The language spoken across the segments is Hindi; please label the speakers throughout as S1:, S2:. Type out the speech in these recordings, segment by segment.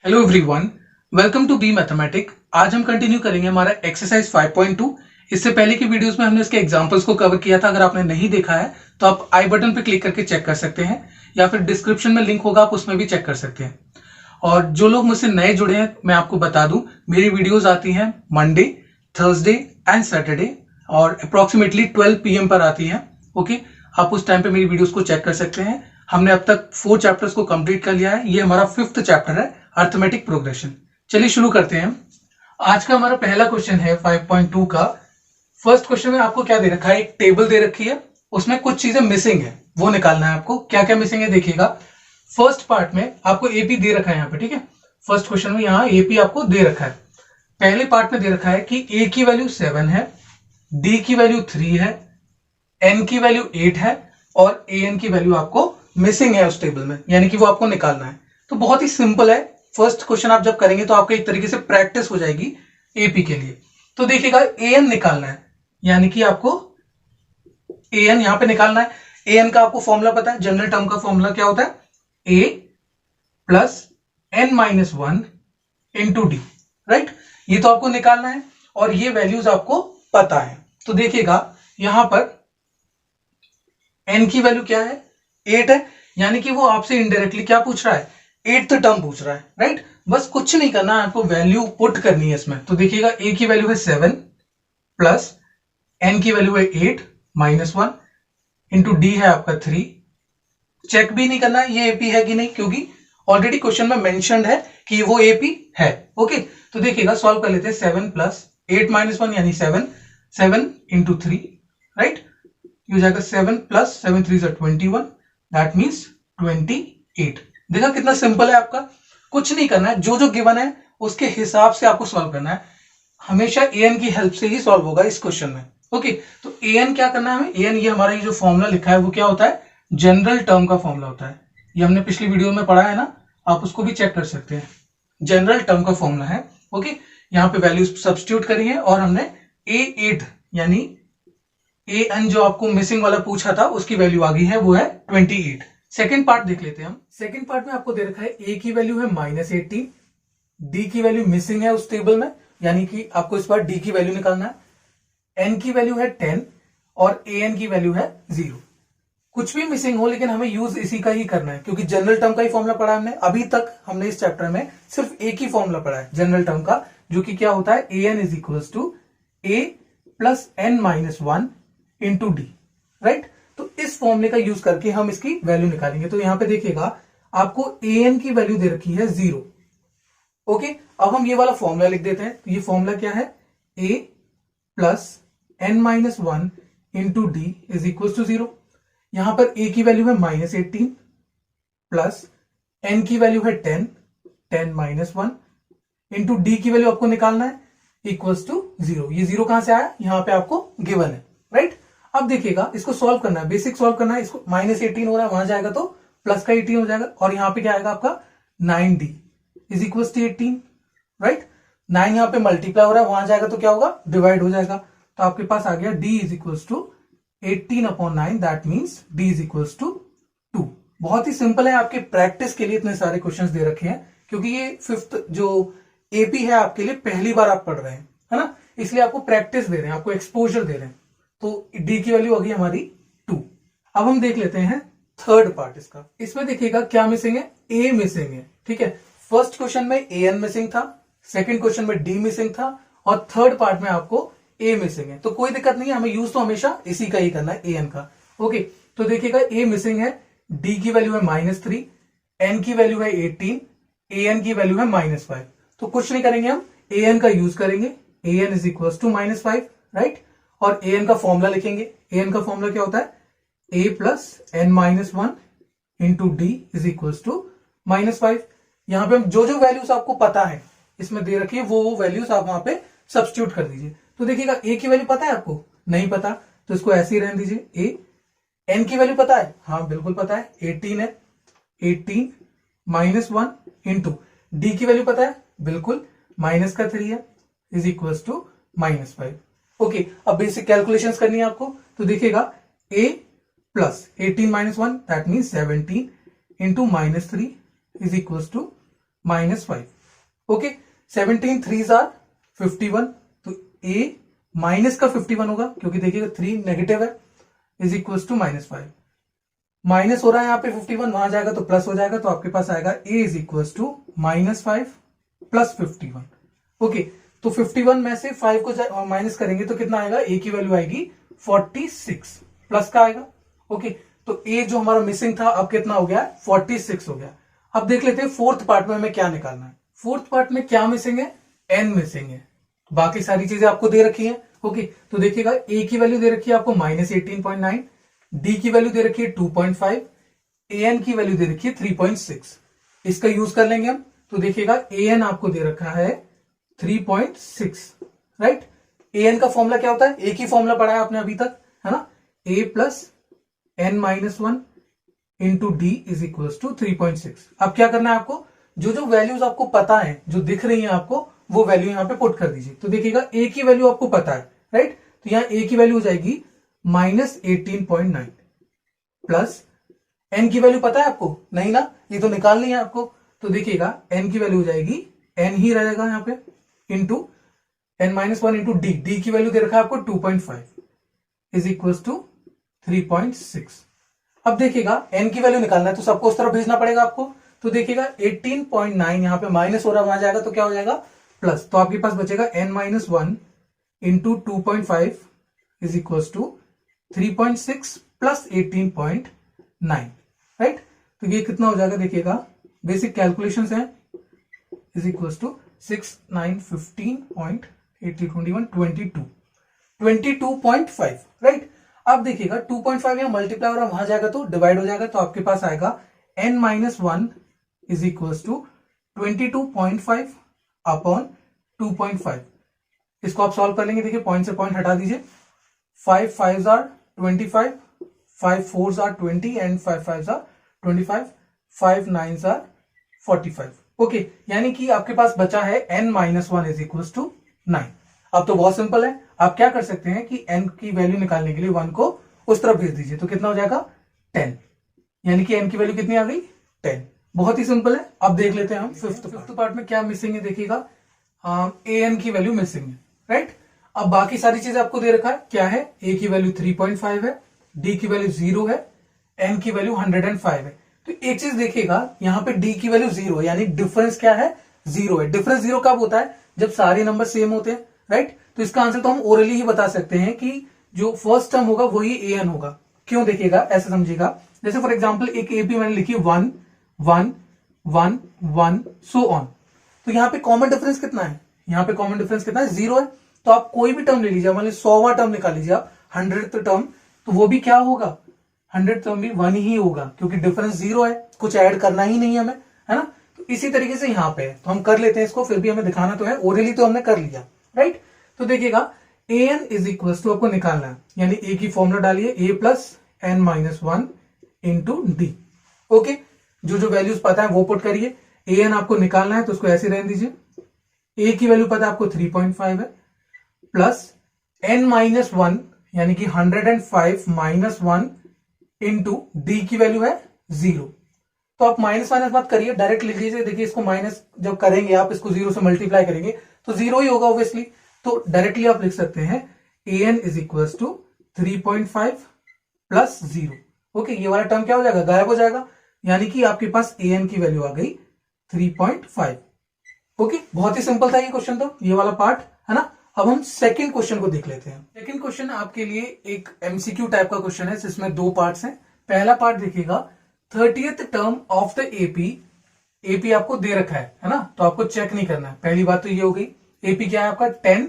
S1: Hello everyone, welcome to be mathematic. आज हम कंटिन्यू करेंगे हमारा एक्सरसाइज 5.2। इससे पहले की वीडियोस में हमने इसके एग्जांपल्स को कवर किया था। अगर आपने नहीं देखा है तो आप आई बटन पे क्लिक करके चेक कर सकते हैं, या फिर डिस्क्रिप्शन में लिंक होगा, आप उसमें भी चेक कर सकते हैं। और जो लोग मुझसे नए जुड़े हैं, मैं आपको बता दूं, मेरी वीडियोज आती हैं मंडे, थर्सडे एंड सैटरडे, और अप्रोक्सीमेटली 12 PM पर आती हैं। ओके, आप उस टाइम पे मेरी वीडियोस को चेक कर सकते हैं। हमने अब तक 4 चैप्टर्स को कंप्लीट कर लिया है। ये हमारा 5th चैप्टर है, अर्थमेटिक प्रोग्रेशन। चलिए शुरू करते हैं। आज का हमारा पहला क्वेश्चन है 5.2 का। फर्स्ट क्वेश्चन में आपको क्या दे रखा है, एक टेबल दे रखी है, उसमें कुछ चीजें मिसिंग है, वो निकालना है आपको। क्या क्या मिसिंग है देखिएगा। फर्स्ट पार्ट में आपको एपी दे रखा है यहाँ पे, ठीक है। फर्स्ट क्वेश्चन में यहाँ एपी आपको दे रखा है। पहले पार्ट में दे रखा है कि ए की वैल्यू 7 है, डी की वैल्यू 3 है, एन की वैल्यू 8 है, और ए एन की वैल्यू आपको मिसिंग है उस टेबल में, यानी कि वो आपको निकालना है। तो बहुत ही सिंपल है। फर्स्ट क्वेश्चन आप जब करेंगे तो आपको एक तरीके से प्रैक्टिस हो जाएगी एपी के लिए। तो देखिएगा, ए एन निकालना है, यानी कि आपको ए एन यहां पे निकालना है। ए एन का आपको फॉर्मूला पता है, जनरल टर्म का फॉर्मूला क्या होता है, a plus n minus 1 into d, right. ये तो आपको निकालना है, और ये वैल्यूज आपको पता है। तो देखिएगा यहां पर एन की वैल्यू क्या है, 8 है, यानी कि वो आपसे इनडायरेक्टली क्या पूछ रहा है, 8th टर्म पूछ रहा है, राइट। बस कुछ नहीं करना है, आपको वैल्यू पुट करनी है इसमें। तो देखिएगा, ए की वैल्यू है 7 प्लस एन की वैल्यू है 8 माइनस 1 इंटू डी है आपका 3। चेक भी नहीं करना है ये एपी है कि नहीं, क्योंकि ऑलरेडी क्वेश्चन में मेंशन्ड है कि वो एपी है। ओके, तो देखिएगा सॉल्व कर लेते हैं। 7 प्लस 8 माइनस 1 यानी 7, 7 इंटू 3, राइट। ये हो जाएगा 7 प्लस 7 3 21, दैट मीन्स 28। देखा कितना सिंपल है आपका। कुछ नहीं करना है, जो जो गिवन है उसके हिसाब से आपको सॉल्व करना है। हमेशा एन की हेल्प से ही सॉल्व होगा इस क्वेश्चन में। ओके, तो एन क्या करना है हमें, एन ये हमारा ये जो फॉर्मूला लिखा है वो क्या होता है, जनरल टर्म का फॉर्मूला होता है। ये हमने पिछली वीडियो में पढ़ा है ना, आप उसको भी चेक कर सकते हैं। जनरल टर्म का फॉर्मूला है। ओके, यहाँ पे वैल्यूज सब्स्टिट्यूट करी है, और हमने A8 यानी ए एन जो आपको मिसिंग वाला पूछा था उसकी वैल्यू आ गई है, वो है 28। सेकेंड पार्ट देख लेते हैं हम। सेकेंड पार्ट में आपको दे रखा है ए की वैल्यू है -18, डी की वैल्यू मिसिंग है उस टेबल में, यानी कि आपको इस बार डी की वैल्यू निकालना है। एन की वैल्यू है 10 और ए एन की वैल्यू है 0। कुछ भी मिसिंग हो, लेकिन हमें यूज इसी का ही करना है, क्योंकि जनरल टर्म का ही फॉर्मूला पढ़ा है हमने। अभी तक हमने इस चैप्टर में सिर्फ एक ही फॉर्मूला पढ़ा है जनरल टर्म का, जो कि क्या होता है, a n is equal to a plus n minus 1 into d, right. तो इस फॉर्मूले का यूज करके हम इसकी वैल्यू निकालेंगे। तो यहां पे देखिएगा, आपको ए एन की वैल्यू दे रखी है 0। ओके, अब हम ये वाला फॉर्मूला लिख देते हैं। तो ये फॉर्मूला क्या है, a plus n minus 1 into d is equal to 0। यहां पर ए की वैल्यू है -18 प्लस एन की वैल्यू है 10, 10 माइनस 1 इंटू डी की वैल्यू आपको निकालना है इक्वल्स टू 0। ये 0 कहां से आया, यहां पे आपको गिवन है, राइट। अब देखिएगा, इसको सॉल्व करना है, बेसिक सॉल्व करना है। इसको -18 हो रहा है, वहां जाएगा तो प्लस का 18 हो जाएगा, और यहां पे क्या आएगा आपका 9d is equal to 18, right. 9 यहां पे मल्टीप्लाई हो रहा है, वहां जाएगा तो क्या होगा, डिवाइड हो जाएगा। तो आपके पास आ गया d is equal to 18/9, that means d is equal to 2। बहुत ही सिंपल है। आपके प्रैक्टिस के लिए इतने सारे क्वेश्चंस दे रखे हैं, क्योंकि ये 5th जो एपी है आपके लिए पहली बार आप पढ़ रहे हैं, है ना, इसलिए आपको प्रैक्टिस दे रहे हैं, आपको एक्सपोजर दे रहे हैं। तो डी की वैल्यू होगी हमारी 2। अब हम देख लेते हैं थर्ड पार्ट इसका। इसमें देखिएगा क्या मिसिंग है, ए मिसिंग है, ठीक है। फर्स्ट क्वेश्चन में ए एन मिसिंग था, सेकंड क्वेश्चन में डी मिसिंग था, और थर्ड पार्ट में आपको ए मिसिंग है। तो कोई दिक्कत नहीं है, हमें यूज तो हमेशा इसी का ही करना है, ए एन का। ओके, तो देखिएगा, ए मिसिंग है, डी की वैल्यू है -3, एन की वैल्यू है 18, ए एन की वैल्यू है -5। तो कुछ नहीं करेंगे, हम ए एन का यूज करेंगे। A n is equal to -5, right. और ए एन का फॉर्मूला लिखेंगे। ए एन का फॉर्मूला क्या होता है, a plus n minus 1 into d is equal to -5। यहां पे हम जो जो वैल्यूज आपको पता है इसमें दे रखी है, वो वैल्यूज आप वहां पे सब्स्टिट्यूट कर दीजिए। तो देखिएगा, ए की वैल्यू पता है आपको, नहीं पता, तो इसको ऐसे ही रहने दीजिए। ए एन की वैल्यू पता है, हाँ बिल्कुल पता है, 18 है, 18 माइनस 1 इंटू डी की वैल्यू पता है, बिल्कुल, माइनस का 3 है, इज इक्वल टू -5। ओके, अब बेसिक कैलकुलेशंस करनी है आपको। तो देखिएगा, a plus 18 minus 1 that mean 17 into -3 is equal to -5। Okay, 17 3s are 51, तो a माइनस का 51 होगा क्योंकि देखिएगा 3 नेगेटिव है, इज इक्वल टू -5। माइनस हो रहा है यहाँ पे 51, वहां जाएगा तो प्लस हो जाएगा, तो आपके पास आएगा a is equal to -5 plus 51। Okay, तो 51 में से 5 को माइनस करेंगे तो कितना आएगा, a की वैल्यू आएगी 46, प्लस का आएगा। ओके, तो a जो हमारा मिसिंग था अब कितना हो गया, 46 हो गया। अब देख लेते हैं फोर्थ पार्ट में हमें क्या निकालना है। फोर्थ पार्ट में क्या मिसिंग है, n मिसिंग है, बाकी सारी चीजें आपको दे रखी है। ओके, तो देखिएगा a की वैल्यू दे रखी है आपको -18.9, d की वैल्यू दे रखी है 2.5, an की वैल्यू दे रखी है 3.6। इसका यूज कर लेंगे हम, तो देखिएगा an आपको दे रखा है 3.6, राइट। an का फॉर्मूला क्या होता है, a की फॉर्मूला पढ़ा है आपने अभी तक, है ना, a plus n-1 into d is equal to 3.6। अब क्या करना है आपको, जो जो वैल्यूज आपको पता है, जो दिख रही है आपको, वो वैल्यू यहां पे पुट कर दीजिए। तो देखिएगा a की वैल्यू आपको पता है, राइट, तो यहां a की वैल्यू हो जाएगी -18.9, प्लस n की वैल्यू पता है आपको, नहीं ना, ये तो निकालनी है आपको। तो देखिएगा n की वैल्यू हो जाएगी, n ही रहेगा यहाँ पे, इंटू n-1 इंटू डी की वैल्यू दे रखा है आपको 2.5 इज इक्वल टू 3.6। अब देखिएगा n की वैल्यू निकालना है तो सबको उस तरफ भेजना पड़ेगा आपको। तो देखिएगा 18.9 यहाँ पे माइनस हो रहा है, वहां जाएगा तो क्या हो जाएगा, प्लस, तो आपके पास बचेगा n-1 into 2.5 is equal to 3.6 plus 18.9, right. तो ये कितना हो जाएगा, देखिएगा बेसिक कैलकुलेशंस है, इज इक्वल टू 6 9 15 80 21 22.5, राइट। अब देखिएगा 2.5 यहां मल्टीप्लाई हो रहा है, वहां जाएगा तो डिवाइड हो जाएगा, तो आपके पास आएगा n-1 is equal to 22.5 upon 2.5। इसको आप सॉल्व कर लेंगे, देखिए पॉइंट से पॉइंट हटा दीजिए, 5 5s are 25, 5 4s are 20 and 5 5s are 25, 5 9s are 45। Okay, यानी कि आपके पास बचा है n-1 इज इक्वल टू 9। अब तो बहुत सिंपल है, आप क्या कर सकते हैं कि n की वैल्यू निकालने के लिए 1 को उस तरफ भेज दीजिए, तो कितना हो जाएगा 10, यानी कि n की वैल्यू कितनी आ गई 10। बहुत ही सिंपल है। अब देख लेते हैं हम फिफ्थ पार्ट में क्या मिसिंग है, देखिएगा an की वैल्यू मिसिंग है, राइट। अब बाकी सारी चीजें आपको दे रखा है, क्या है, a की वैल्यू 3.5 है, d की वैल्यू 0 है, n की वैल्यू 105 है। तो एक चीज देखिएगा, यहाँ पे d की वैल्यू 0 है, यानी डिफरेंस क्या है, 0 है। डिफरेंस 0 कब होता है, जब सारे नंबर सेम होते हैं, राइट। तो इसका आंसर तो हम ओरली ही बता सकते हैं कि जो फर्स्ट टर्म होगा वही an होगा। क्यों, देखिएगा ऐसे समझिएगा, जैसे फॉर एग्जांपल एक AP मैंने लिखी 1 1 1 1 सो ऑन, तो यहाँ पे कॉमन डिफरेंस कितना है, यहाँ पे कॉमन डिफरेंस कितना है, 0 है। तो आप कोई भी टर्म ले लीजिए, मान लीजिए 100वां टर्म निकाल लीजिए आप, 100th टर्म, तो वो भी क्या होगा, 100th टर्म भी 1 ही होगा, क्योंकि डिफरेंस 0 है, कुछ ऐड करना ही नहीं है हमें, है ना। तो इसी तरीके से यहाँ पे है, तो हम कर लेते हैं इसको, फिर भी हमें दिखाना तो है, ओरली तो हमने कर लिया, राइट। तो देखिएगा an इज इक्वल टू आपको निकालना है, यानी a की फॉर्मूला डालिए, a plus n-1 into d. Okay, जो जो वैल्यूज पता है वो पुट करिए, an आपको निकालना है तो उसको ऐसे रहने दीजिए, a की वैल्यू पता है आपको 3.5 है, प्लस n-1 यानी कि 105 माइनस 1 इंटू डी की वैल्यू है 0। तो आप माइनस माइनस मत करिए, डायरेक्ट लिख लीजिए, देखिए इसको माइनस जब करेंगे आप, इसको 0 से मल्टीप्लाई करेंगे तो 0 ही होगा ऑब्वियसली। तो डायरेक्टली आप लिख सकते हैं an इज इक्वल टू 3.5 प्लस 0। ओके, ये वाला टर्म क्या हो जाएगा, गायब हो जाएगा, यानी कि आपके पास an की वैल्यू आ गई 3.5। ओके, बहुत ही सिंपल था ये क्वेश्चन, तो ये वाला पार्ट है ना। अब हम सेकंड क्वेश्चन को देख लेते हैं। सेकंड क्वेश्चन आपके लिए एक एमसीक्यू टाइप का क्वेश्चन है, जिसमें 2 पार्ट्स हैं। पहला पार्ट देखिएगा, 30th term of the AP आपको दे रखा है ना, तो आपको चेक नहीं करना है। पहली बात तो ये हो गई, एपी क्या है आपका 10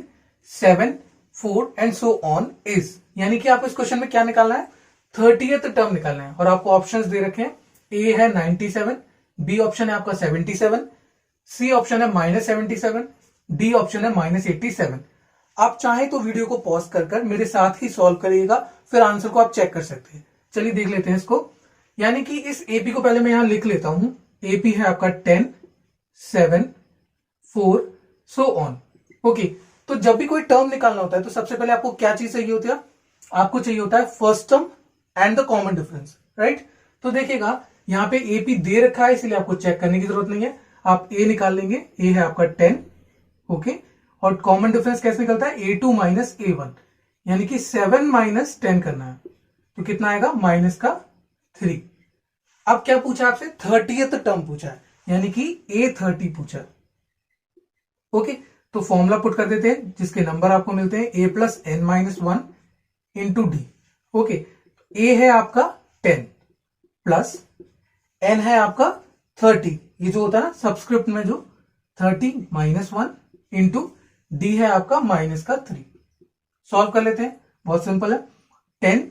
S1: 7 4 एंड सो ऑन इज, यानी कि आपको इस क्वेश्चन में क्या निकालना है, 30th टर्म निकालना है। और आपको ऑप्शंस दे रखे हैं, ए है 97, बी ऑप्शन है आपका 77, सी ऑप्शन है -77, डी ऑप्शन है -87। आप चाहे तो वीडियो को पॉज कर मेरे साथ ही सॉल्व करिएगा, फिर आंसर को आप चेक कर सकते हैं। चलिए देख लेते हैं इसको, यानी कि इस एपी को पहले मैं यहां लिख लेता हूं। एपी है आपका 10 7 4 सो ऑन। ओके, तो जब भी कोई टर्म निकालना होता है तो सबसे पहले आपको क्या चीज चाहिए होती है, आपको चाहिए होता है first term and the common difference, right. तो देखिएगा यहाँ पे एपी दे रखा है, इसलिए आपको चेक करने की जरूरत नहीं है। आप a निकाल लेंगे, a है आपका 10, ओके। और कॉमन डिफरेंस कैसे निकलता है, a2 माइनस a1, यानी कि 7 माइनस 10 करना है, तो कितना आएगा माइनस का 3। अब क्या पूछा आपसे, 30th टर्म पूछा है, यानी कि a30 पूछा है, ओके। तो फॉर्मूला पुट कर देते हैं जिसके नंबर आपको मिलते हैं a plus n minus 1 into d, okay. a है आपका 10 प्लस n है आपका 30, ये जो होता है ना सबस्क्रिप्ट में जो 30 माइनस 1 इंटू डी है आपका माइनस का 3। सॉल्व कर लेते हैं, बहुत सिंपल है। 10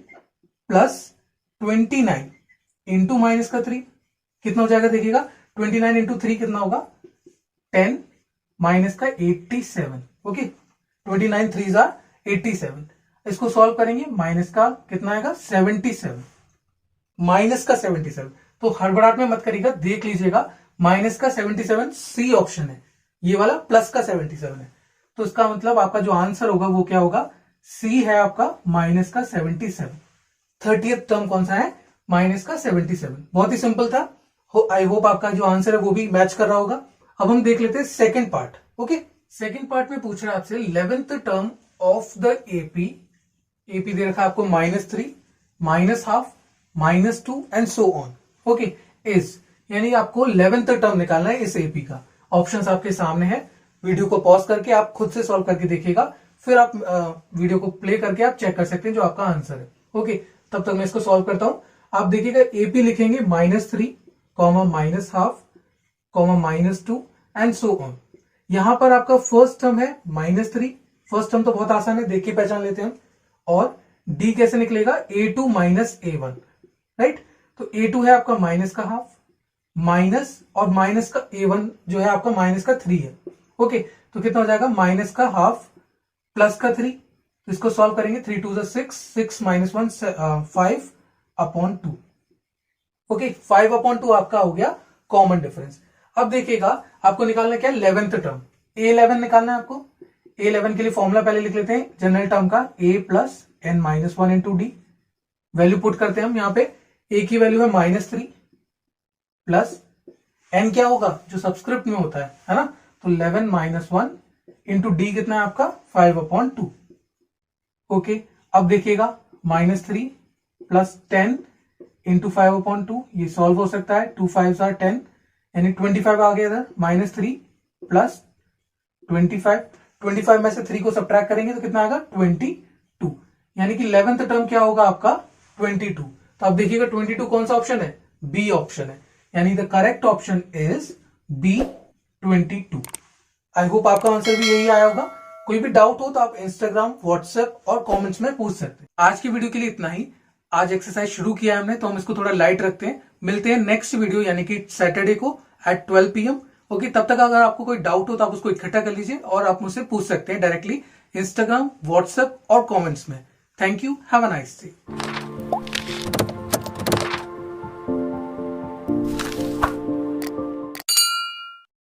S1: प्लस 29 इंटू माइनस का 3 कितना हो जाएगा, देखिएगा 29 इंटू 3 कितना होगा, 10 माइनस का 87, ओके। 29 3 87, इसको सॉल्व करेंगे, माइनस का कितना आएगा 77, माइनस का 77। तो हड़बड़ाहट में मत करिएगा, देख लीजिएगा, माइनस का 77 सी ऑप्शन है, ये वाला प्लस का 77 है, तो इसका मतलब आपका जो आंसर होगा वो क्या होगा, सी है आपका माइनस का 77। 30th टर्म कौन सा है, माइनस का 77। बहुत ही सिंपल था, आई होप आपका जो आंसर है वो भी मैच कर रहा होगा। अब हम देख लेते हैं second part, okay. Second part में पूछ रहा है आपसे 11th term of the AP, AP दे रखा है आपको -3, -½ -2 and so on, okay. Is यानी आपको 11th टर्म निकालना है इस एपी का। ऑप्शंस आपके सामने है, वीडियो को पॉज करके आप खुद से सॉल्व करके देखिएगा, फिर आप वीडियो को प्ले करके आप चेक कर सकते हैं जो आपका आंसर है, ओके। तब तक मैं इसको सॉल्व करता हूं। आप देखिएगा एपी लिखेंगे -3, -½ -2 एंड सो ऑन। यहां पर आपका फर्स्ट टर्म है -3, फर्स्ट टर्म तो बहुत आसान है, देख के पहचान लेते हैं हम। और डी कैसे निकलेगा, a2 माइनस a1, राइट। तो a2 है आपका माइनस का हाफ, माइनस और माइनस का a1 जो है आपका माइनस का 3 है, ओके। तो कितना हो जाएगा, माइनस का हाफ प्लस का 3, तो इसको सॉल्व करेंगे, 3 2 6, 6 माइनस 1 5/2, ओके। 5/2 आपका हो गया कॉमन डिफरेंस। अब देखिएगा आपको निकालना क्या है, 11th टर्म, a11 निकालना है आपको। a11 के लिए फॉर्मूला पहले लिख लेते हैं जनरल टर्म का, a plus n minus 1 into d. Value put करते हैं हम यहाँ पे, a की वैल्यू है -3 प्लस n क्या होगा जो सब्सक्रिप्ट में होता है ना, तो 11 माइनस 1 इंटू डी कितना है आपका 5/2, ओके। अब देखिएगा -3 प्लस 10 इंटू 5/2, ये सॉल्व हो सकता है, 2 5 are 10, यानी 25 आ गया इधर, -3 प्लस 25 में से 3 को सब्ट्रैक्ट करेंगे तो कितना आएगा 22, यानी कि 11th टर्म क्या होगा आपका 22। तो अब देखिएगा 22 कौन सा ऑप्शन है, बी ऑप्शन है, यानी the correct option is B 22। I hope आपका आंसर भी यही आया होगा। कोई भी डाउट हो तो आप इंस्टाग्राम, व्हाट्सएप और कमेंट्स में पूछ सकते हैं। आज की वीडियो के लिए इतना ही। आज एक्सरसाइज शुरू किया है हमने, तो हम इसको थोड़ा लाइट रखते हैं। मिलते हैं नेक्स्ट वीडियो यानी कि सैटरडे को एट 12 PM, ओके। तब तक अगर आपको कोई डाउट हो तो आप उसको इकट्ठा कर लीजिए और आप मुझसे पूछ सकते हैं डायरेक्टली इंस्टाग्राम, व्हाट्सएप और कमेंट्स में। Thank you, have a nice day.